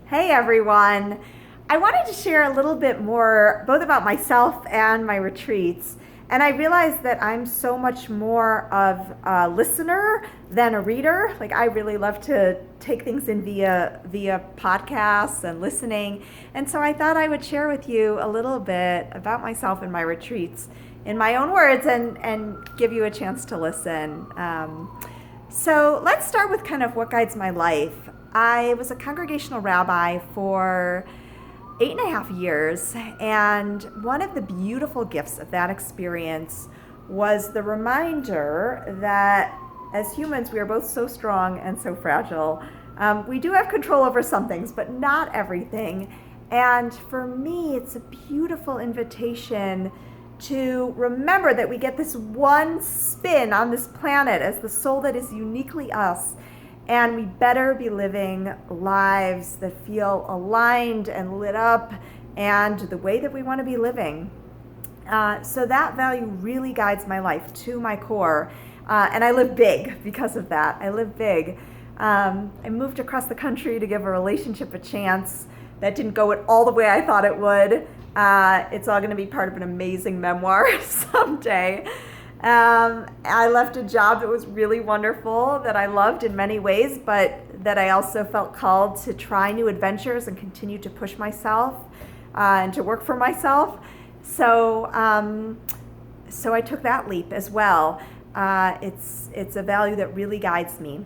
Hey everyone. I wanted to share a little bit more both about myself and my retreats. And I realized that I'm so much more of a listener than a reader. Like I really love to take things in via podcasts and listening. And so I thought I would share with you a little bit about myself and my retreats in my own words and give you a chance to listen. So let's start with kind of what guides my life. I was a congregational rabbi for 8.5 years, and one of the beautiful gifts of that experience was the reminder that as humans, we are both so strong and so fragile. We do have control over some things, but not everything. And for me, it's a beautiful invitation to remember that we get this one spin on this planet as the soul that is uniquely us. And we better be living lives that feel aligned and lit up and the way that we want to be living. So that value really guides my life to my core. And I live big because of that. I live big. I moved across the country to give a relationship a chance. That didn't go all the way I thought it would. It's all going to be part of an amazing memoir someday. I left a job that was really wonderful, that I loved in many ways, but that I also felt called to try new adventures and continue to push myself and to work for myself. So I took that leap as well. It's a value that really guides me.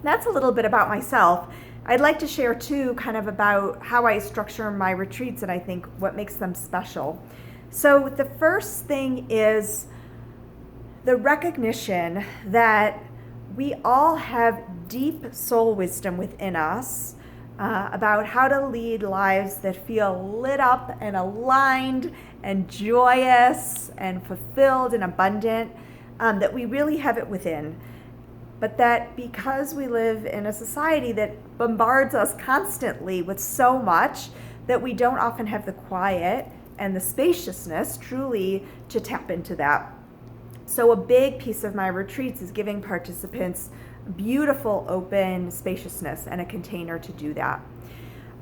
That's a little bit about myself. I'd like to share too kind of about how I structure my retreats and I think what makes them special. So the first thing is the recognition that we all have deep soul wisdom within us about how to lead lives that feel lit up and aligned and joyous and fulfilled and abundant, that we really have it within. But that because we live in a society that bombards us constantly with so much, that we don't often have the quiet and the spaciousness truly to tap into that. So a big piece of my retreats is giving participants beautiful open spaciousness and a container to do that.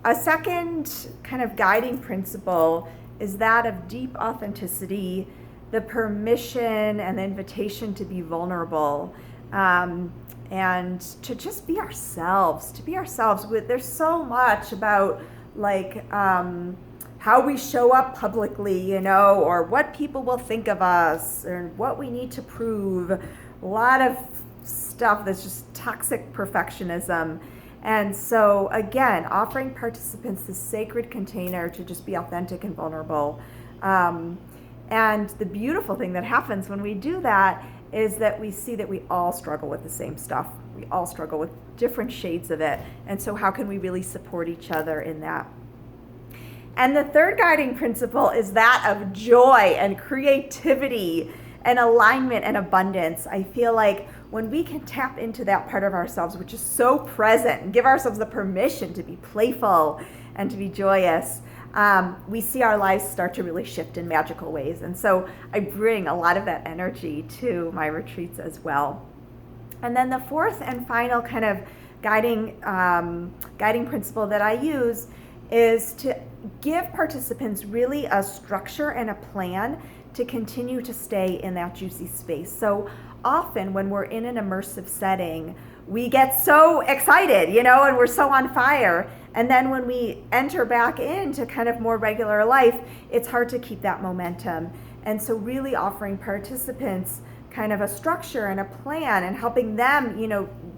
A second kind of guiding principle is that of deep authenticity, the permission and the invitation to be vulnerable, and to just be ourselves, There's so much about like how we show up publicly, or what people will think of us or what we need to prove. A lot of stuff that's just toxic perfectionism. And so again, offering participants this sacred container to just be authentic and vulnerable. And the beautiful thing that happens when we do that is that we see that we all struggle with the same stuff. We all struggle with different shades of it. And so how can we really support each other in that? And the third guiding principle is that of joy and creativity and alignment and abundance. I feel like when we can tap into that part of ourselves, which is so present, and give ourselves the permission to be playful and to be joyous, we see our lives start to really shift in magical ways. And so I bring a lot of that energy to my retreats as well. And then the fourth and final kind of guiding principle that I use is to give participants really a structure and a plan to continue to stay in that juicy space. So often when we're in an immersive setting, we get so excited, and we're so on fire. And then when we enter back into kind of more regular life, it's hard to keep that momentum. And so really offering participants kind of a structure and a plan and helping them,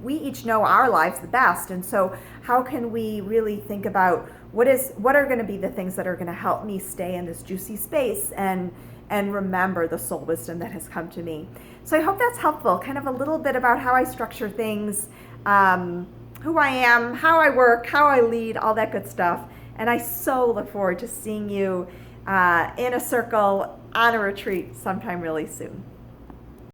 we each know our lives the best. And so how can we really think about what are going to be the things that are going to help me stay in this juicy space and remember the soul wisdom that has come to me. So I hope that's helpful, kind of a little bit about how I structure things, who I am, how I work, how I lead, all that good stuff. And I so look forward to seeing you in a circle on a retreat sometime really soon.